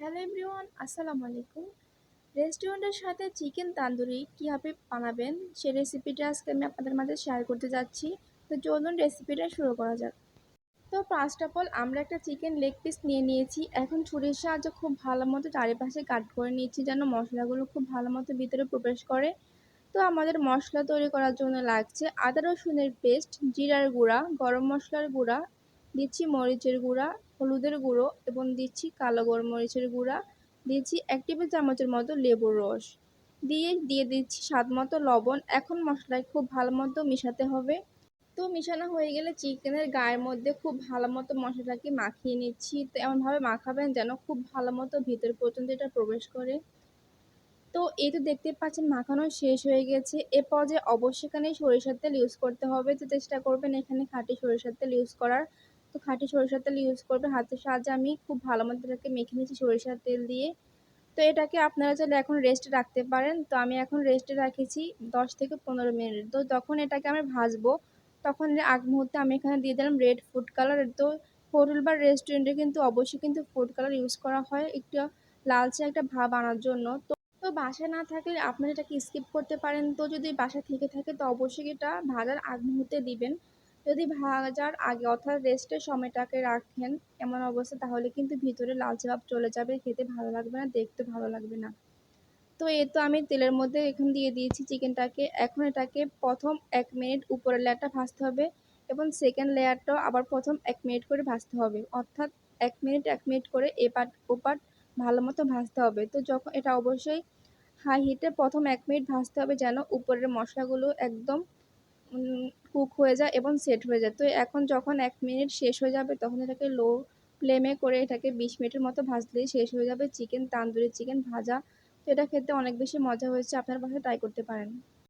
Hello everyone, আসসালামু আলাইকুম। রেস্টুরেন্টের সাথে চিকেন তান্দুরি কীভাবে বানাবেন সেই রেসিপিটা আজকে আমি আপনাদের মাঝে শেয়ার করতে যাচ্ছি। তো চলুন রেসিপিটা শুরু করা যাক। তো ফার্স্ট অফ অল আমরা একটা চিকেন লেগ পিস নিয়ে নিয়েছি। এখন ছুরির সাহায্যে খুব ভালো মতো চারিপাশে কাট করে নিচ্ছি যেন মশলাগুলো খুব ভালো মতো ভিতরে প্রবেশ করে। তো আমাদের মশলা তৈরি করার জন্য লাগছে আদা রসুনের পেস্ট, জিরার গুঁড়া, গরম মশলার গুঁড়া, দিচ্ছি মরিচের গুঁড়া, হলুদের গুঁড়ো এবং দিচ্ছি কালো গোলমরিচের গুঁড়া, দিচ্ছি 1 টেবিল চামচের মতো লেবুর রস, দিয়ে দিচ্ছি স্বাদ মতো লবণ। এখন মশলায় খুব ভালো মতো মিশাতে হবে। তো মিশানো হয়ে গেলে চিকেনের গায়ের মধ্যে খুব ভালো মতো মশলাটাকে মাখিয়ে নিচ্ছি। তো এমনভাবে মাখাবেন যেন খুব ভালো মতো ভিতর পর্যন্ত এটা প্রবেশ করে। তো এই তো দেখতে পাচ্ছেন মাখানো শেষ হয়ে গেছে। এ পর্যায়ে অবশ্যই এখানে সরিষার তেল ইউজ করতে হবে। তো চেষ্টা করবেন এখানে খাঁটি সরিষার তেল ইউজ করার। তো খাঁটি সরিষার তেল ইউজ করবেন। হাতের সাহায্যে আমি খুব ভালো মতো এটাকে মেখে নিচ্ছি সরিষার তেল দিয়ে। তো এটাকে আপনারা চাইলে এখন রেস্টে রাখতে পারেন। তো আমি এখন রেস্টে রেখেছি 10 থেকে 15 মিনিট। তো যখন এটাকে আমি ভাজবো তখন এর আগ মুহূর্তে আমি এখানে দিয়ে দিলাম রেড ফুড কালার। তো হোটেল বা রেস্টুরেন্টে কিন্তু অবশ্যই কিন্তু ফুড কালার ইউজ করা হয় একটু লালচে একটা ভাব আনার জন্য। তো বাসায় না থাকলে আপনারা এটাকে স্কিপ করতে পারেন। তো যদি বাসায় থেকে থাকে তো অবশ্যই এটা ভাজার আগ মুহূর্তে দিবেন। যদি ভাজার আগে অর্থাৎ রেস্টের সময়টাকে রাখেন এমন অবস্থা তাহলে কিন্তু ভিতরে লালচে ভাব চলে যাবে, খেতে ভালো লাগবে না, দেখতে ভালো লাগবে না। তো এই তো আমি তেলের মধ্যে এখন দিয়ে দিয়েছি চিকেনটাকে। এখন এটাকে প্রথম 1 মিনিট উপরের লেয়ারটা ভাজতে হবে এবং সেকেন্ড লেয়ারটাও আবার প্রথম 1 মিনিট করে ভাজতে হবে। অর্থাৎ 1 মিনিট 1 মিনিট করে এপাট ওপাট ভালো মতো ভাজতে হবে। তো যখন এটা অবশ্যই হাই হিটে প্রথম 1 মিনিট ভাজতে হবে যেন উপরের মশলাগুলো একদম কুক হয়ে যায় এবং সেট হয়ে যায়। তো এখন যখন 1 মিনিট শেষ হয়ে যাবে তখন এটাকে লো ফ্লেমে করে এটাকে 20 মিনিটের মতো ভাজলেই শেষ হয়ে যাবে চিকেন তান্দুরি চিকেন ভাজা। তো এটা খেতে অনেক বেশি মজা হয়েছে। আপনারা বাসায় ট্রাই করতে পারেন।